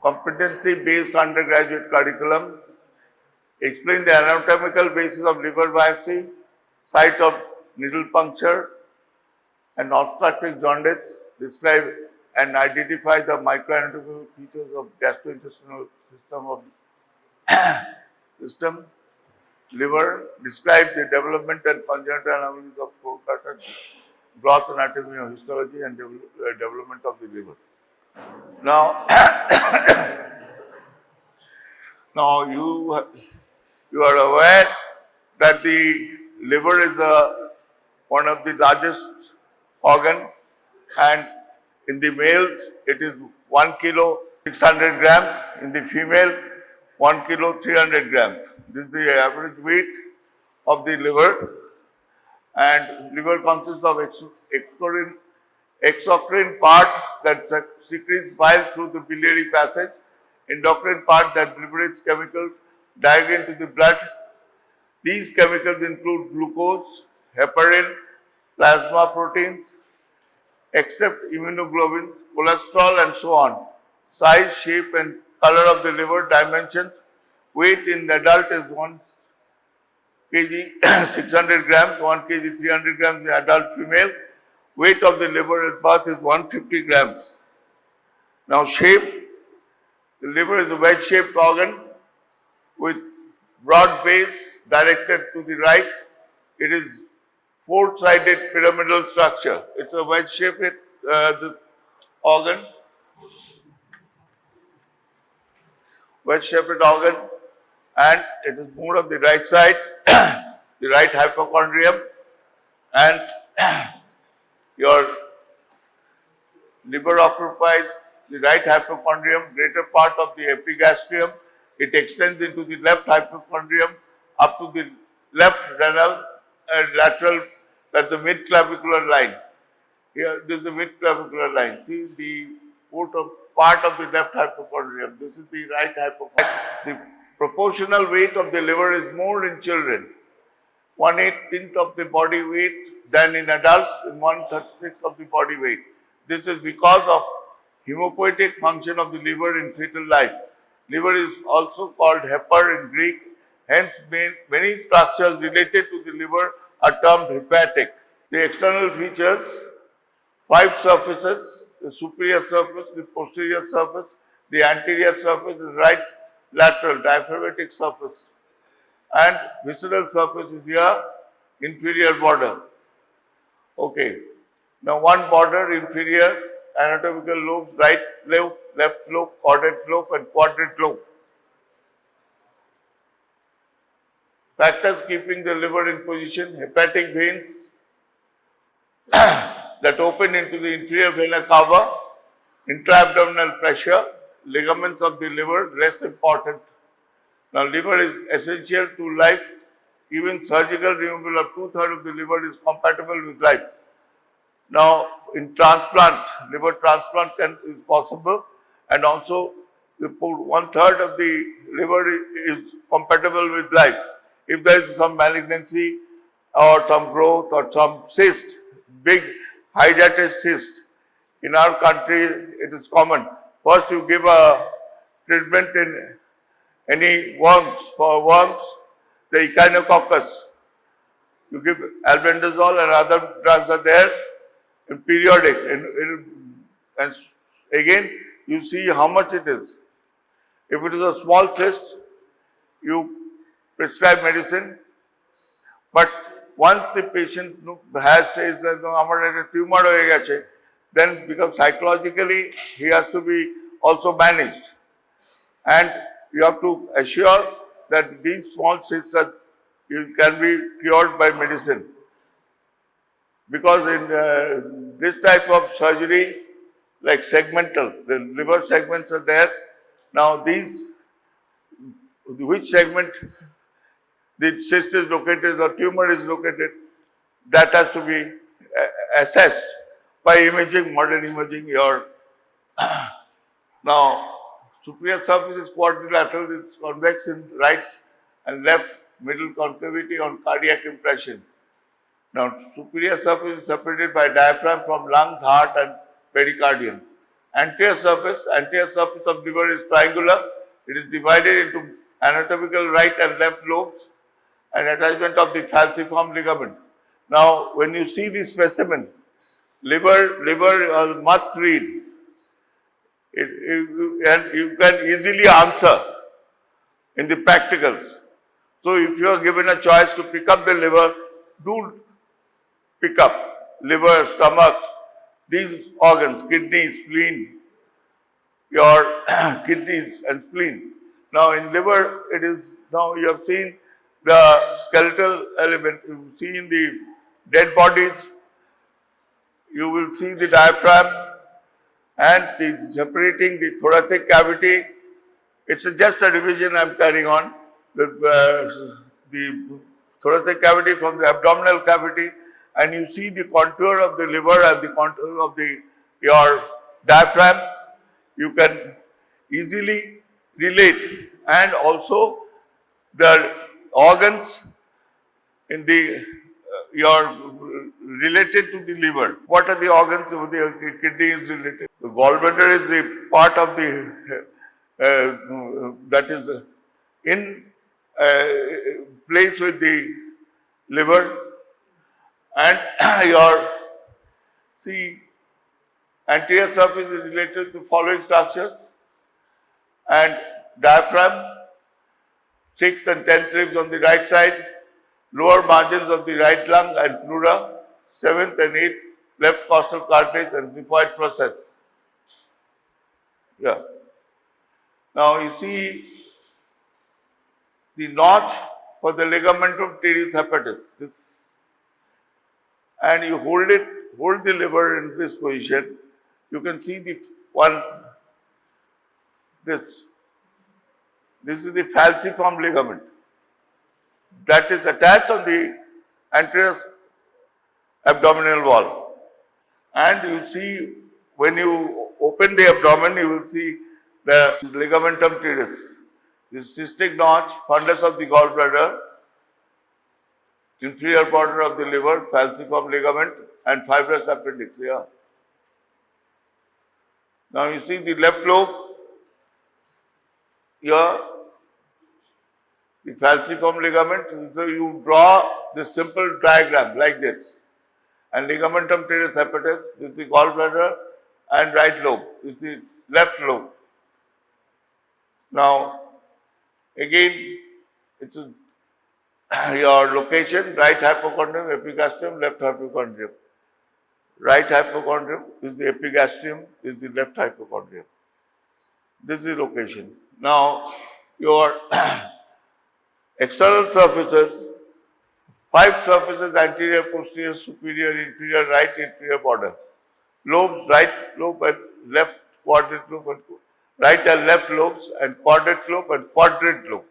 competency-based undergraduate curriculum, explain the anatomical basis of liver biopsy, site of needle puncture and obstructive jaundice, describe and identify the microanatomical features of gastrointestinal system, liver, describe the development and congenital anomalies of Porta, broth anatomy of histology and development of the liver. Now, now you are aware that the liver is one of the largest organ, and in the males it is 1 kilo 600 grams, in the female 1 kilo 300 grams. This is the average weight of the liver, and liver consists of exocrine part that secretes bile through the biliary passage, endocrine part that liberates chemicals directly into the blood. These chemicals include glucose, heparin, plasma proteins, except immunoglobulins, cholesterol and so on. Size, shape and color of the liver, dimensions. Weight in adult is 1 kg 600 grams, 1 kg 300 grams in adult female. Weight of the liver at birth is 150 grams. Now shape, the liver is a wedge-shaped organ with broad base directed to the right. It is four-sided pyramidal structure. It's a wedge-shaped organ. Wedge-shaped organ, and it is moved on the right side, the right hypochondrium, and your liver occupies the right hypochondrium, greater part of the epigastrium. It extends into the left hypochondrium up to the left renal and lateral, that's the mid-clavicular line. Here, this is the mid-clavicular line. See the part of the left hypochondrium. This is the right hypochondrium. The proportional weight of the liver is more in children, 1/18 of the body weight than in adults, and 1/36 of the body weight. This is because of hemopoietic function of the liver in fetal life. Liver is also called hepar in Greek. Hence, many structures related to the liver are termed hepatic. The external features, 5 surfaces: the superior surface, the posterior surface, the anterior surface, the right lateral diaphragmatic surface, and visceral surface is here, inferior border. Okay. Now one border, inferior anatomical lobes, right lobe, left lobe, caudate lobe and quadrate lobe. Factors keeping the liver in position: hepatic veins that open into the inferior vena cava, intra-abdominal pressure, ligaments of the liver, less important. Now, liver is essential to life. Even surgical removal of 2/3 of the liver is compatible with life. Now, in transplant, liver transplant is possible, and also 1/3 of the liver is compatible with life. If there is some malignancy or some growth or some cyst, big hydatid cyst, in our country it is common. First you give a treatment in any worms, for worms, the echinococcus. You give albendazole and other drugs are there, and periodic. And again, you see how much it is. If it is a small cyst, you prescribe medicine. But once the patient says that no, amar a tumor hoye geche, then becomes psychologically he has to be also managed. And you have to assure that these small cysts can be cured by medicine. Because in this type of surgery, like segmental, the liver segments are there. Now which segment the cyst is located or tumor is located, that has to be assessed by imaging, modern imaging. Now, superior surface is quadrilateral, it's convex in right and left middle concavity on cardiac impression. Now, superior surface is separated by diaphragm from lungs, heart and pericardium, Anterior surface of liver is triangular. It is divided into anatomical right and left lobes and attachment of the falciform ligament. Now, when you see the specimen, liver must read. And you can easily answer in the practicals. So, if you are given a choice to pick up the liver, do pick up liver, stomach, these organs, kidney, spleen, your kidneys and spleen. Now, in liver, it is, now you have seen the skeletal element, you have seen the dead bodies, you will see the diaphragm and the separating the thoracic cavity. It's just a revision I am carrying on. The thoracic cavity from the abdominal cavity, and you see the contour of the liver and the contour of your diaphragm. You can easily relate, and also the organs in the your related to the liver. What are the organs of the kidney is related? The gallbladder is the part of the that is in place with the liver, and your anterior surface is related to following structures, and diaphragm, 6th and 10th ribs on the right side, lower margins of the right lung and pleura, 7th and 8th left costal cartilage and xiphoid process. Yeah. Now you see the notch for the ligamentum teres hepatis. This, and you hold the liver in this position. You can see the one. This is the falciform ligament that is attached on the anterior abdominal wall. And you see, when you open the abdomen, you will see the ligamentum teres, the cystic notch, fundus of the gallbladder, inferior border of the liver, falciform ligament, and fibrous appendix. Yeah. Now you see the left lobe, here, the falciform ligament. So you draw this simple diagram like this. And ligamentum teres hepatis, this is the gallbladder and right lobe. This is the left lobe. Now, again, it's your location, right hypochondrium, epigastrium, left hypochondrium. Right hypochondrium is the epigastrium, is the left hypochondrium. This is the location. Now, your external surfaces, 5 surfaces, anterior, posterior, superior, inferior, right, inferior border. Lobes, right lobe and left quadrate lobe, and right and left lobes, and caudate lobe and quadrate lobe.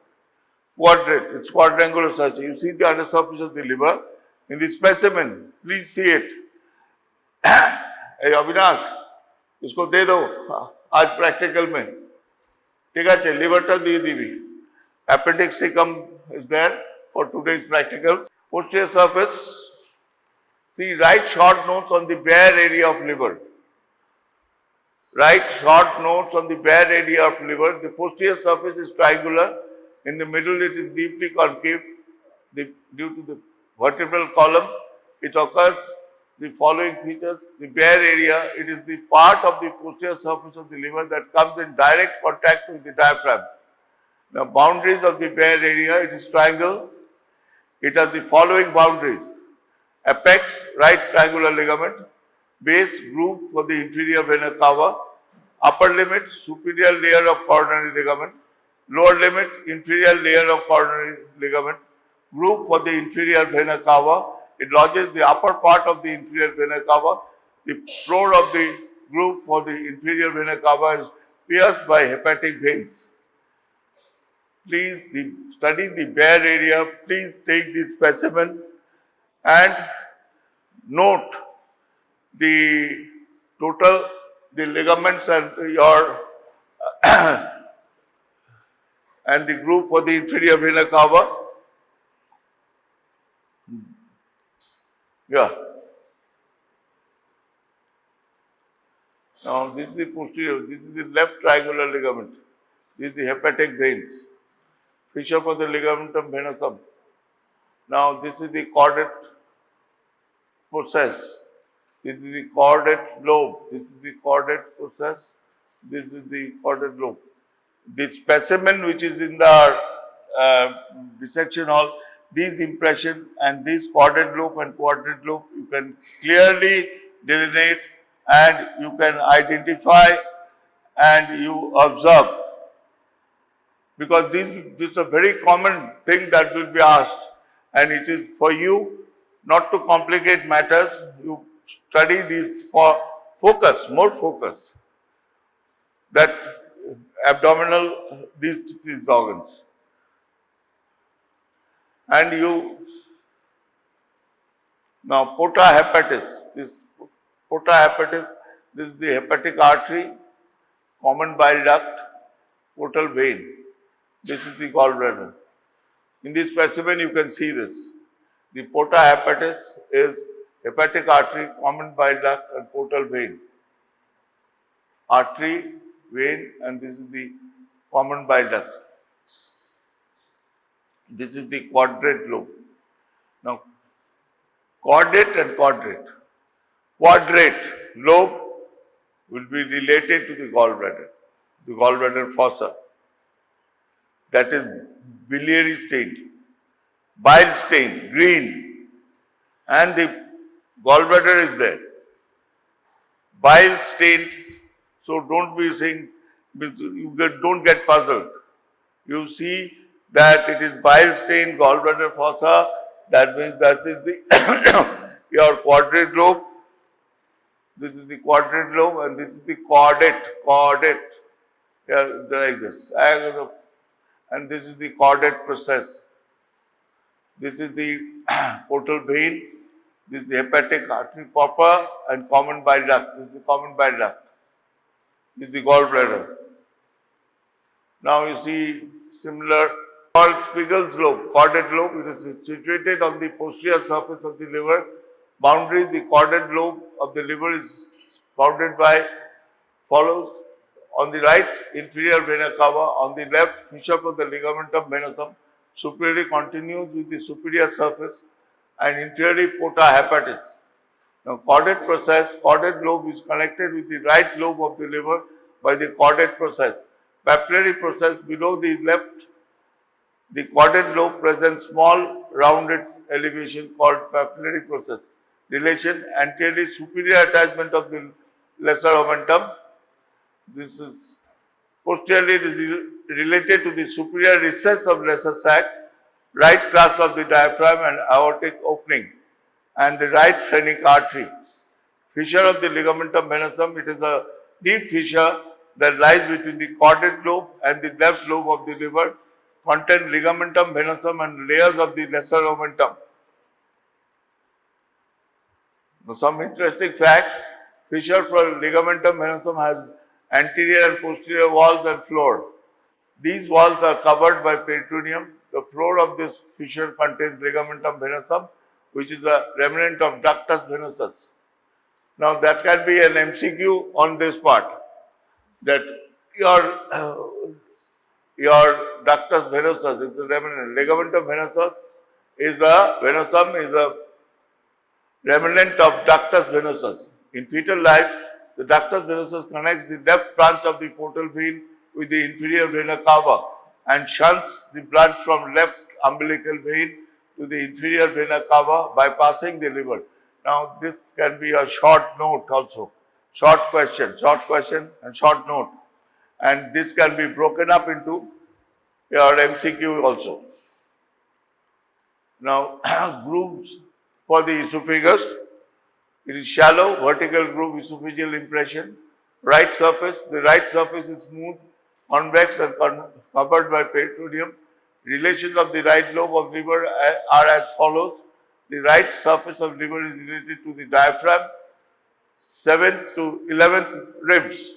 Quadrate, it's quadrangular structure. You see the undersurface of the liver in the specimen. Please see it. Hey Avinash, इसको दे दो आज practical में. ठीक है, liver दिए दीवी. Appendixicum is there for today's practicals. Posterior surface, see right short notes on the bare area of liver. Right short notes on the bare area of liver. The posterior surface is triangular. In the middle it is deeply concave. Due to the vertebral column, it occurs the following features. The bare area, it is the part of the posterior surface of the liver that comes in direct contact with the diaphragm. The boundaries of the bare area, it is triangle. It has the following boundaries. Apex, right triangular ligament. Base, groove for the inferior vena cava. Upper limit, superior layer of coronary ligament. Lower limit, inferior layer of coronary ligament. Groove for the inferior vena cava. It lodges the upper part of the inferior vena cava. The floor of the groove for the inferior vena cava is pierced by hepatic veins. Please study the bare area. Please take the specimen and note the total, the ligaments and your and the groove for the inferior vena cava. Yeah. Now this is the posterior, this is the left triangular ligament. This is the hepatic veins. Fissure for the ligamentum venosum. Now this is the caudate process. This is the caudate lobe. This is the caudate process. This is the caudate lobe. The specimen which is in the dissection hall, these impression and this caudate lobe and quadrate lobe, you can clearly delineate and you can identify and you observe. Because this is a very common thing that will be asked, and it is for you not to complicate matters, you study these for focus, more focus, that abdominal, these organs. And you, now porta hepatis, this porta hepatis, this is the hepatic artery, common bile duct, portal vein. This is the gallbladder. In this specimen, you can see this. The porta hepatis is hepatic artery, common bile duct, and portal vein. Artery, vein, and this is the common bile duct. This is the quadrate lobe. Now, caudate and quadrate. Quadrate lobe will be related to the gallbladder fossa. That is biliary stained, bile stained, green, and the gallbladder is there. Bile stained, so don't be saying, don't get puzzled. You see that it is bile stained gallbladder fossa, that means that is the your quadrate lobe. This is the quadrate lobe and this is the caudate. Yeah, like this. And this is the caudate process. This is the portal vein. This is the hepatic artery proper and common bile duct. This is the common bile duct. This is the gallbladder. Now you see similar called Spiegel's lobe, caudate lobe. It is situated on the posterior surface of the liver. Boundary, the caudate lobe of the liver is bounded by follows. On the right, inferior vena cava. On the left, fissure for the ligamentum venosum. Superiorly continues with the superior surface and inferiorly porta hepatis. Now, caudate process, caudate lobe is connected with the right lobe of the liver by the caudate process. Papillary process below the left, the caudate lobe presents small rounded elevation called papillary process. Relation anteriorly superior attachment of the lesser omentum. This is posteriorly it is related to the superior recess of lesser sac, right class of the diaphragm and aortic opening, and the right phrenic artery. Fissure of the ligamentum venosum, it is a deep fissure that lies between the caudate lobe and the left lobe of the liver, contain ligamentum venosum and layers of the lesser omentum. Now, some interesting facts. Fissure for ligamentum venosum has anterior and posterior walls and floor. These walls are covered by peritoneum. The floor of this fissure contains ligamentum venosum, which is a remnant of ductus venosus. Now that can be an MCQ on this part, that your ductus venosus is a remnant. Ligamentum venosus is a venosum is a remnant of ductus venosus. In fetal life, the ductus venosus connects the left branch of the portal vein with the inferior vena cava and shunts the blood from left umbilical vein to the inferior vena cava bypassing the liver. Now, this can be a short note also. Short question and short note. And this can be broken up into your MCQ also. Now, grooves for the esophagus. It is shallow, vertical groove, esophageal impression. Right surface, the right surface is smooth, convex and covered by peritoneum. Relations of the right lobe of liver are as follows. The right surface of liver is related to the diaphragm, 7th to 11th ribs.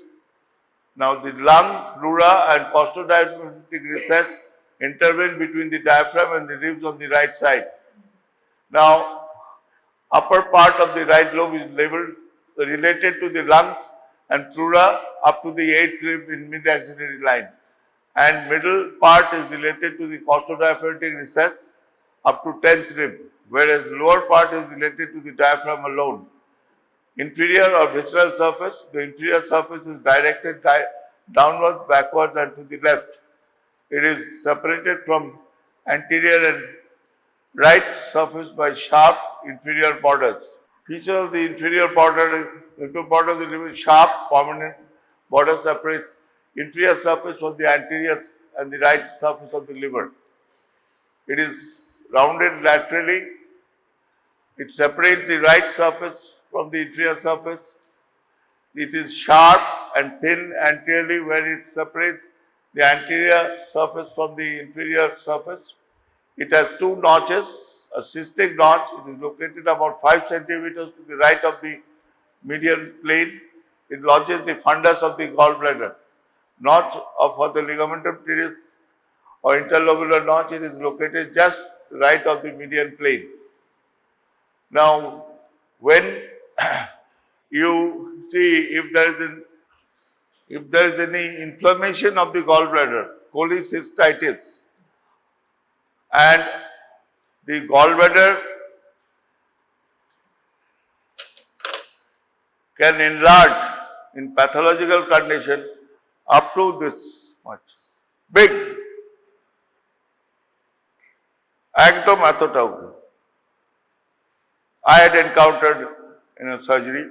Now the lung, pleura and costodiaphragmatic recess intervene between the diaphragm and the ribs on the right side. Now, upper part of the right lobe is labeled related to the lungs and pleura up to the 8th rib in mid-axillary line. And middle part is related to the costodiaphragmatic recess up to 10th rib, whereas lower part is related to the diaphragm alone. Inferior or visceral surface, the inferior surface is directed downwards, backwards and to the left. It is separated from anterior and right surface by sharp inferior borders. Feature of the inferior border is sharp, prominent border separates inferior surface from the anterior and the right surface of the liver. It is rounded laterally. It separates the right surface from the inferior surface. It is sharp and thin anteriorly where it separates the anterior surface from the inferior surface. It has two notches, a cystic notch. It is located about 5 centimeters to the right of the median plane. It lodges the fundus of the gallbladder. Notch for the ligamentum teres or interlobular notch, it is located just right of the median plane. Now, when you see if there is any inflammation of the gallbladder, cholecystitis, and the gallbladder can enlarge in pathological condition up to this much. Big. Ekdom এতটা উঠে। I had encountered in a surgery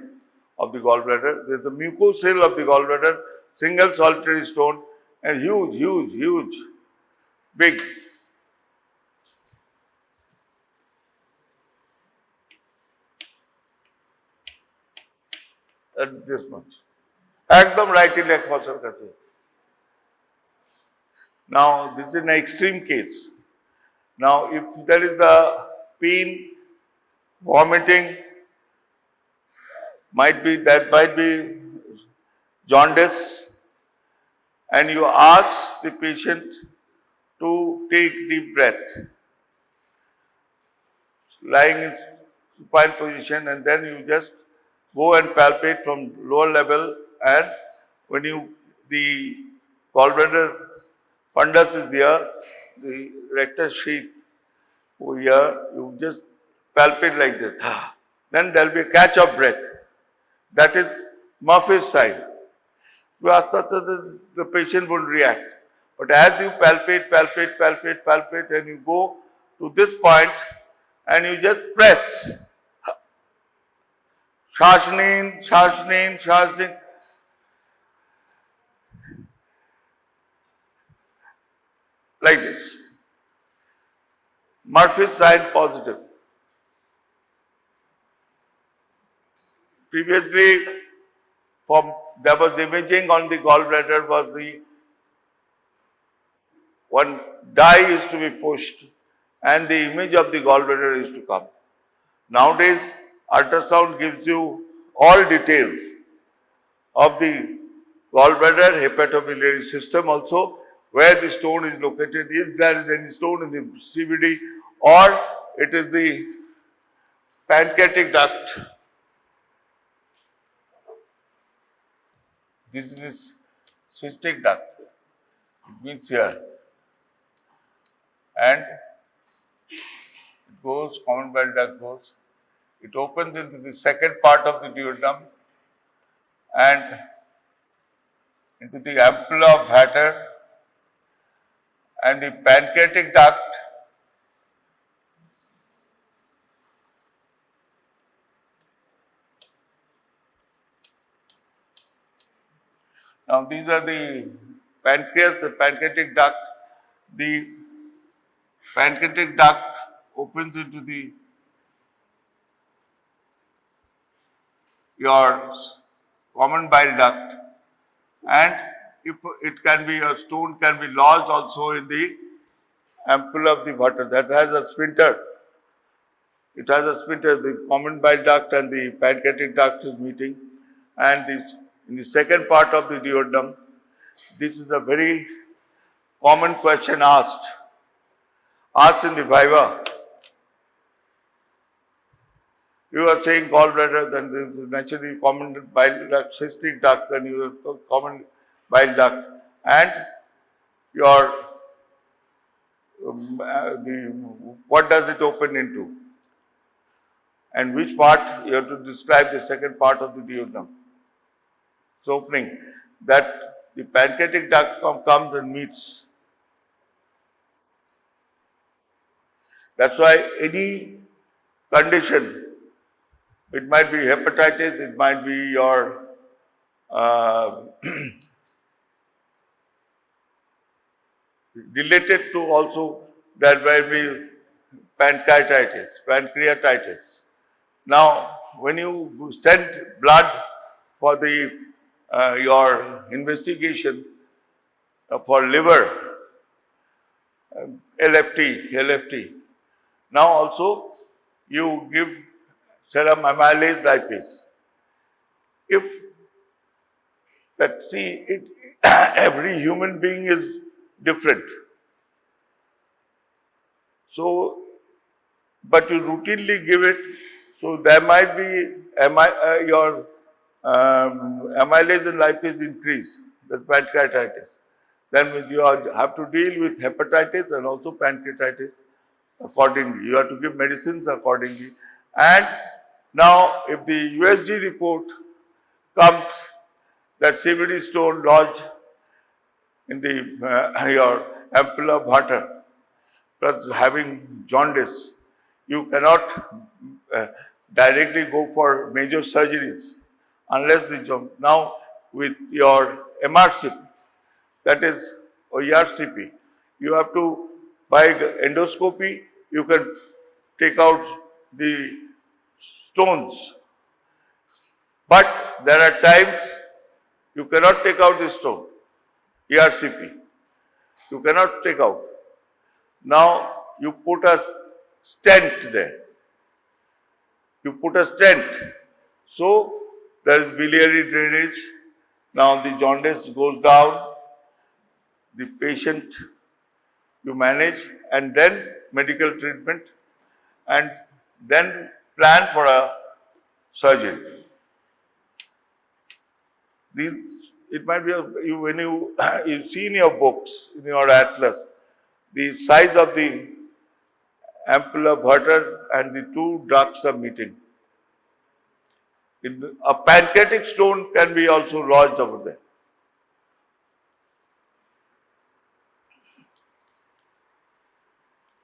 of the gallbladder, there is a mucocele of the gallbladder, single solitary stone, and huge, big. At this much. একদম right leg muscle কাছে। Now, this is an extreme case. Now, if there is a pain, vomiting, might be jaundice, and you ask the patient to take deep breath, lying in supine position, and then you just go and palpate from lower level, and when the gallbladder fundus is here, the rectus sheath over here, you just palpate like this. Then there will be a catch of breath. That is Murphy's sign. The patient won't react. But as you palpate, and you go to this point, and you just press. শ্বাস নিন, like this. Murphy's sign positive. Previously, there was imaging on the gallbladder, was the one dye used to be pushed and the image of the gallbladder used to come. Nowadays, ultrasound gives you all details of the gallbladder, hepatobiliary system also, where the stone is located, if there is any stone in the CVD, or it is the pancreatic duct. This is cystic duct. It means here. And it goes, common bile duct goes. It opens into the second part of the duodenum and into the ampulla of Vater, and the pancreatic duct now these are the pancreas, the pancreatic duct. The pancreatic duct opens into your common bile duct, and if it can be, a stone can be lodged also in the ampulla of the Vater. That has a sphincter. It has a sphincter. The common bile duct and the pancreatic duct is meeting, and in the second part of the duodenum, this is a very common question asked in the viva. You are saying gallbladder, then the naturally common bile duct, cystic duct, then you have common bile duct, and your what does it open into, and which part you have to describe the second part of the duodenum. So opening that the pancreatic duct comes and meets. That's why any condition, it might be hepatitis, it might be your related to also that might be pancreatitis. Now, when you send blood for the your investigation for liver, LFT. Now also you give serum amylase lipase. If that every human being is different. So, but you routinely give it, so there might be your amylase and lipase increase, that's pancreatitis. Then you have to deal with hepatitis and also pancreatitis accordingly. You have to give medicines accordingly. And now, if the USG report comes that CVD stone lodged in the your ampulla of water, plus having jaundice, you cannot directly go for major surgeries unless now with your MRCP, that is ERCP, you have to, by endoscopy, you can take out the stones. But there are times you cannot take out the stone, ERCP. You cannot take out. Now you put a stent there. You put a stent. So there is biliary drainage. Now the jaundice goes down. The patient you manage, and then medical treatment, and then plan for a surgery. It might be when you see in your books, in your atlas, the size of the ampulla of water and the two ducts are meeting. A pancreatic stone can be also lodged over there.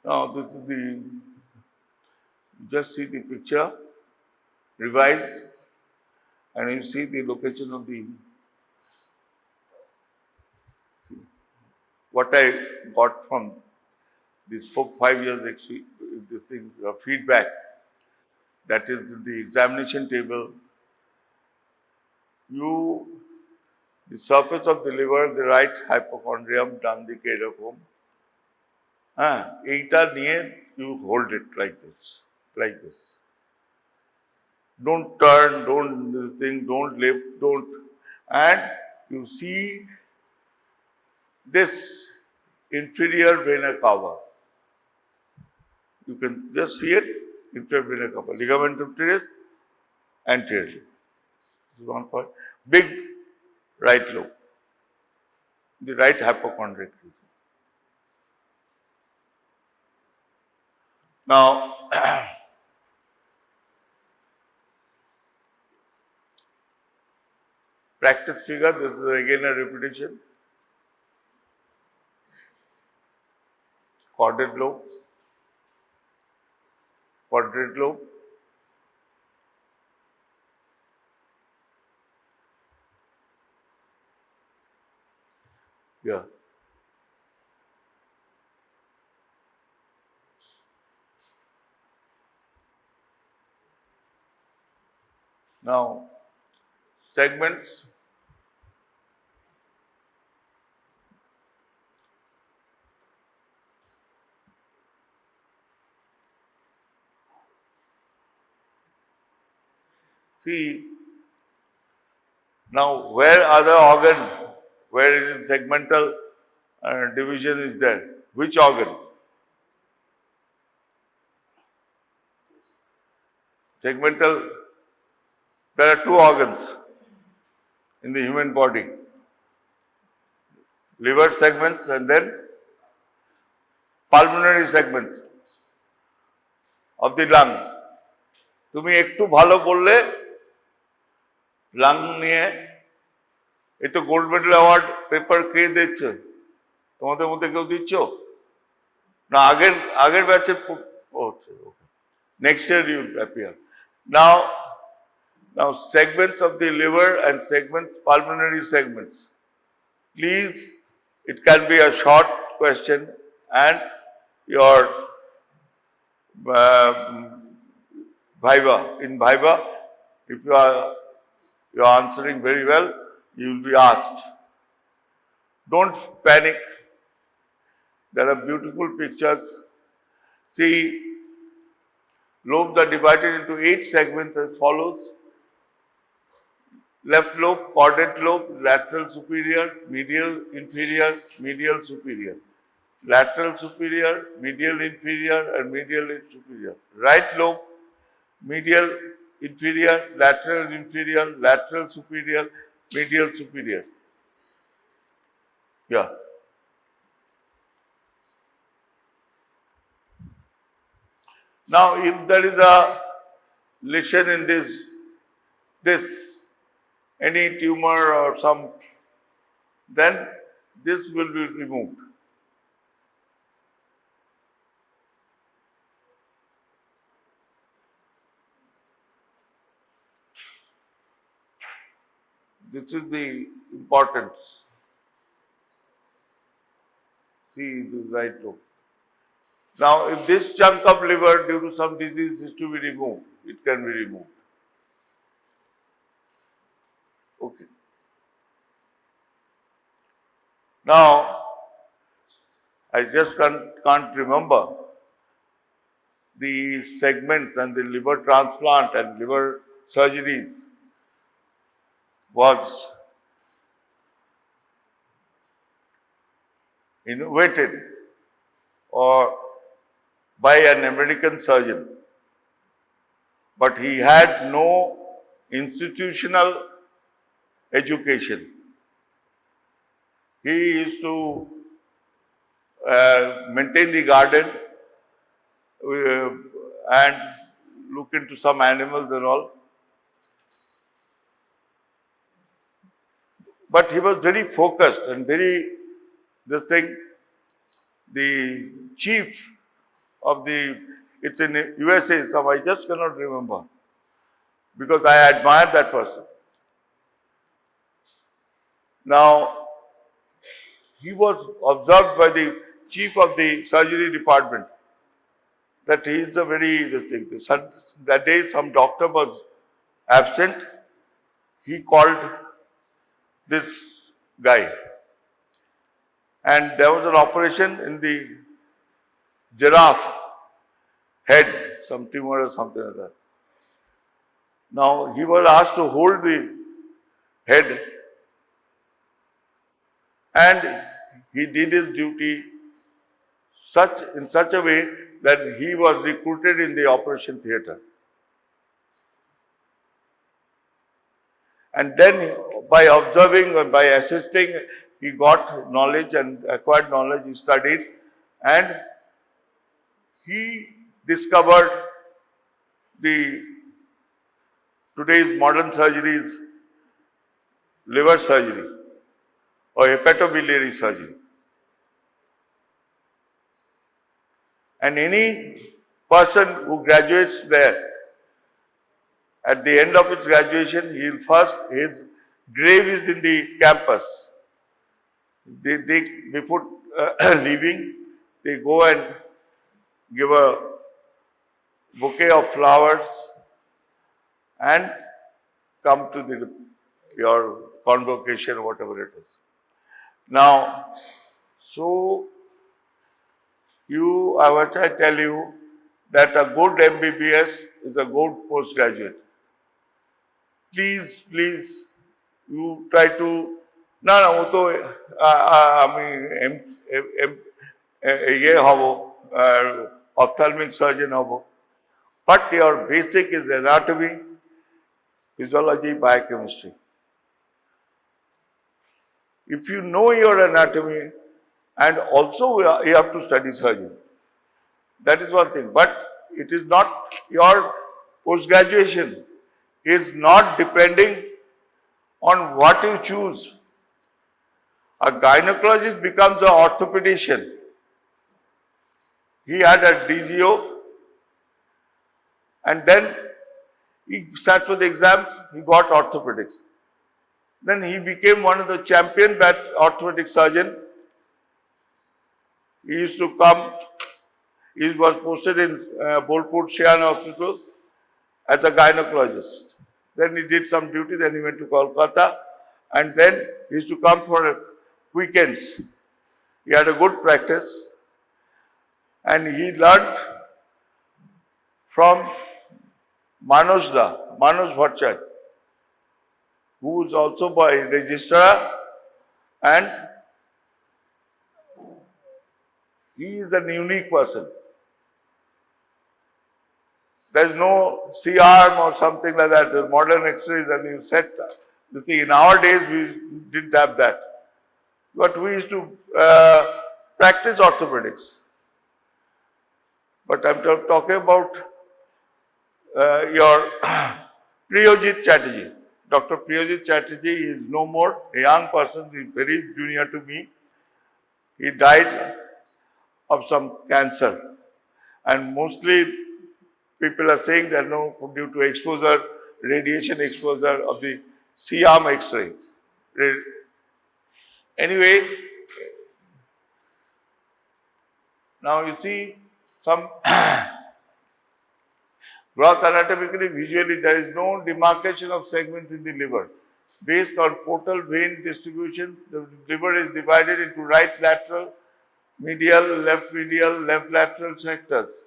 Now this is just see the picture, revise, and you see the location of what I got from this 5 years feedback. That is the examination table. The surface of the liver, the right hypochondrium, done the kerochrome. You hold it like this. Don't turn, don't lift, and you see this inferior vena cava. You can just see it, inferior vena cava, ligamentum teres, anterior. This is one point. Big right lobe, the right hypochondriac region. Now, practice figure, this is again a repetition. Caudate lobe, quadrate lobe, yeah. Now, segments. See, now where other organ, where it is segmental division is there? Which organ? Segmental, there are two organs in the human body. Liver segments and then pulmonary segment of the lung. তুমি একটু ভালো বললে lung নিয়ে এই তো gold medal award paper কে দিচ্ছে? তোমাদের মধ্যে কেউ দিচ্ছ না? আগের ব্যাচের হচ্ছে। Next year you will appear. Now segments of the liver and segments, pulmonary segments. Please, it can be a short question and your viva. In viva, if you are answering very well, you will be asked. Don't panic. There are beautiful pictures. See, lobes are divided into 8 segments as follows. Left lobe, caudate lobe, lateral superior, medial inferior, medial superior. Lateral superior, medial inferior, and medial superior. Right lobe, medial inferior, lateral superior, medial superior. Yeah. Now, if there is a lesion in this, any tumor or some, then this will be removed. This is the importance. See the right lobe. Now, if this chunk of liver due to some disease is to be removed, it can be removed. Okay. Now, I just can't remember the segments and the liver transplant and liver surgeries was innovated or by an American surgeon, but he had no institutional education. He used to maintain the garden and look into some animals and all. But he was very focused and the chief of it's in USA, so I just cannot remember, because I admire that person. Now, he was observed by the chief of the surgery department that he is that day some doctor was absent. He called this guy, and there was an operation in the giraffe head, some tumor or something like that. Now, he was asked to hold the head, and he did his duty in such a way that he was recruited in the operation theatre. And then by observing and by assisting, he got knowledge and acquired knowledge, he studied, and he discovered today's modern surgeries, liver surgery or hepatobiliary surgery. And any person who graduates there, at the end of his graduation, his grave is in the campus. Before leaving, they go and give a bouquet of flowers and come to your convocation, whatever it is. Now, so I want to tell you that a good MBBS is a good postgraduate. Please, you try to, ophthalmic surgeon hobo. But your basic is anatomy, physiology, biochemistry. If you know your anatomy, and also you have to study surgery. That is one thing. But it is not, your post-graduation is not depending on what you choose. A gynecologist becomes an orthopedician. He had a DGO and then he sat for the exams, he got orthopedics. Then he became one of the champion orthopedic surgeon. He used to come, he was posted in Bolpur Shian Hospital as a gynecologist. Then he did some duty, then he went to Kolkata, and then he used to come for weekends. He had a good practice and he learned from Manoj Bhattacharya, who is also by registrar, and he is a unique person. There is no C-arm or something like that, the modern X-rays, and you set this thing. In our days, we didn't have that. But we used to practice orthopedics. But I'm talking about your Priyojit Chatterjee. Dr. Priyojit Chatterjee is no more a young person, he is very junior to me. He died of some cancer. And mostly people are saying that no, due to exposure, radiation exposure of the C-arm X-rays. Anyway, now you see some gross anatomically, visually, there is no demarcation of segments in the liver. Based on portal vein distribution, the liver is divided into right lateral, medial, left lateral sectors.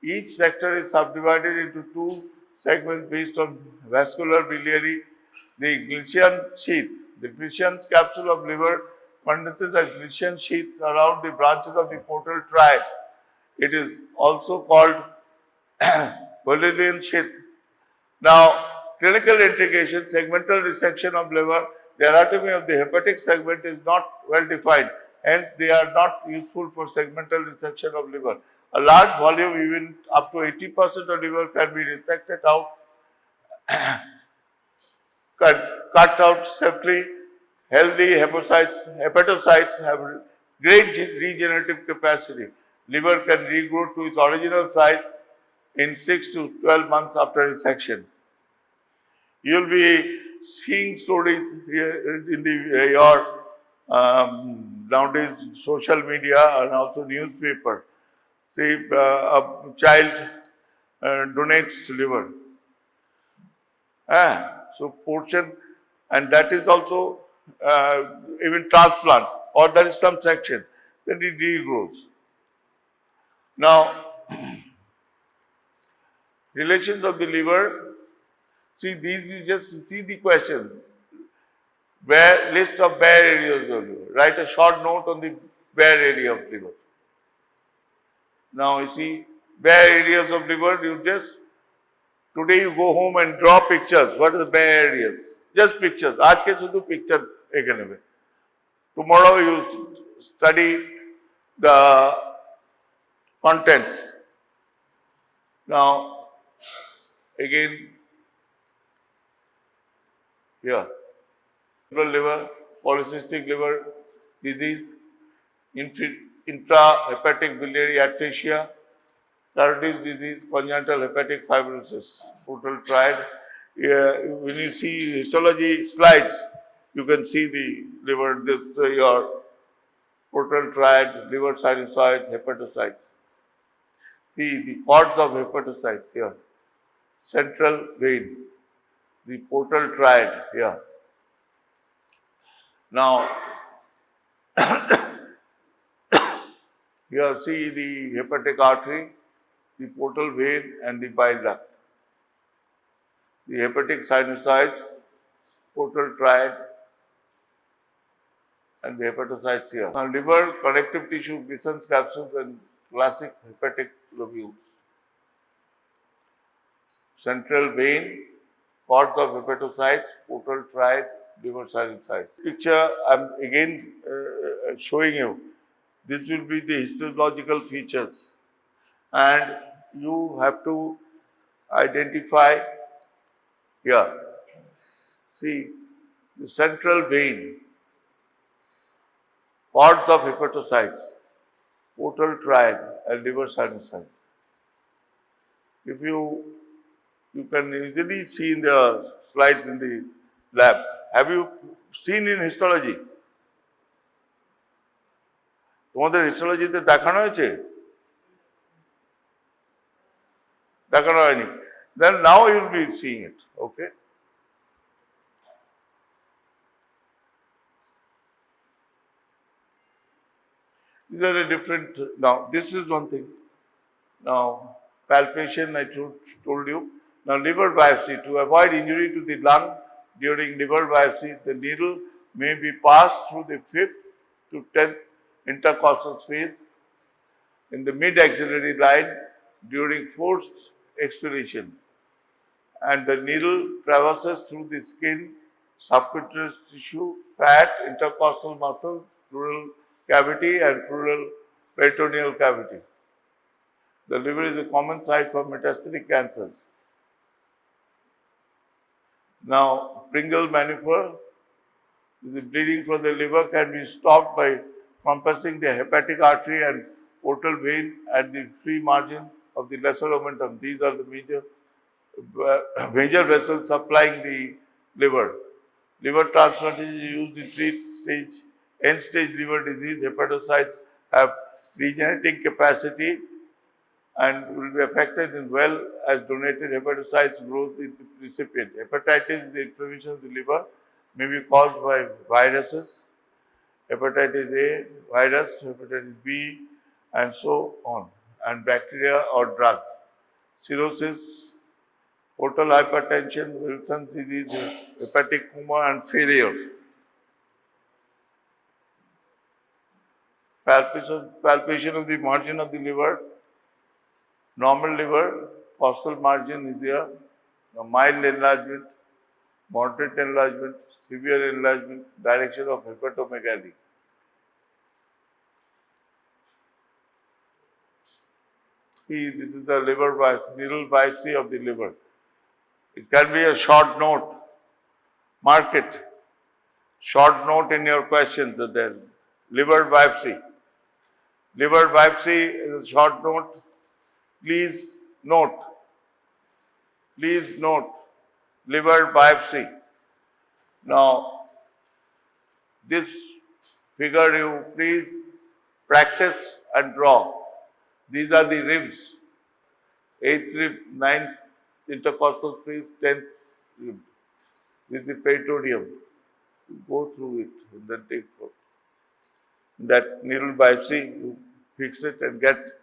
Each sector is subdivided into two segments based on vascular biliary. The Gleason sheath, the Gleason capsule of liver condenses as Gleason sheaths around the branches of the portal triad. It is also called Gleason sheath. Now, clinical integration, segmental resection of liver, the anatomy of the hepatic segment is not well defined. Hence, they are not useful for segmental resection of liver. A large volume, even up to 80% of liver, can be resected out, cut out safely. Healthy hepatocytes have great regenerative capacity. Liver can regrow to its original size in 6 to 12 months after resection. You will be seeing stories here in your nowadays social media and also newspaper. See, a child donates liver. So portion, and that is also even transplant, or there is some section, then it regrows. Now, relations of the liver, see these, you just see the question. List of bare areas of liver. Write a short note on the bare area of liver. Now you see, bare areas of liver, you just, today you go home and draw pictures. What are the bare areas? Just pictures. Aaj ke sudhu picture ekane mein. Tomorrow you study the contents. Now, again, here, liver, polycystic liver disease, intrahepatic biliary atresia, Caudate disease, congenital hepatic fibrosis, portal triad. When you see histology slides, you can see the liver, this your portal triad, liver sinusoid, hepatocytes. See the cords of hepatocytes here, central vein, the portal triad here. Now, here see the hepatic artery, the portal vein and the bile duct. The hepatic sinusoids, portal triad and the hepatocytes here. Now, liver, connective tissue, Gleason's capsules and classic hepatic lobules. central vein, cords of hepatocytes, portal triad, liver sinusoid. Picture I'm again showing you. This will be the histological features, and you have to identify here. See, the central vein, cords of hepatocytes, portal triad, and liver sinusoid. If you can easily see in the slides in the lab. Have you seen in histology? তোমাদের হিস্টোলজিতে দেখানো হয়েছে? দেখানো হয়নি। Then now you will be seeing it. Okay. These are the different. Now this is one thing. Now palpation I told you. Now liver biopsy, to avoid injury to the lung during liver biopsy, the needle may be passed through the 5th to 10th intercostal space in the mid-axillary line during forced expiration, and the needle traverses through the skin, subcutaneous tissue, fat, intercostal muscle, pleural cavity and pleural peritoneal cavity. The liver is a common site for metastatic cancers. Now, Pringle maneuver, the bleeding from the liver can be stopped by compressing the hepatic artery and portal vein at the free margin of the lesser omentum. These are the major vessels supplying the liver. Liver transplantation is used to treat end-stage liver disease. Hepatocytes have regenerating capacity and will be affected as well as donated hepatocytes growth in the recipient. Hepatitis, the inflammation of the liver, may be caused by viruses, hepatitis A virus, hepatitis B, and so on, and bacteria or drug. Cirrhosis, portal hypertension, Wilson's disease, hepatic coma, and failure. Palpation of the margin of the liver. Normal liver, costal margin is here. A mild enlargement, moderate enlargement, severe enlargement, direction of hepatomegaly. See, this is the liver biopsy, needle biopsy of the liver. It can be a short note. Mark it. Short note in your questions that there. Liver biopsy. Liver biopsy is a short note. Please note. Please note. Liver biopsy. Now, this figure you please practice and draw. These are the ribs. 8th rib, 9th intercostal space, 10th rib. This is the peritoneum. Go through it and then take photo. That needle biopsy, you fix it and get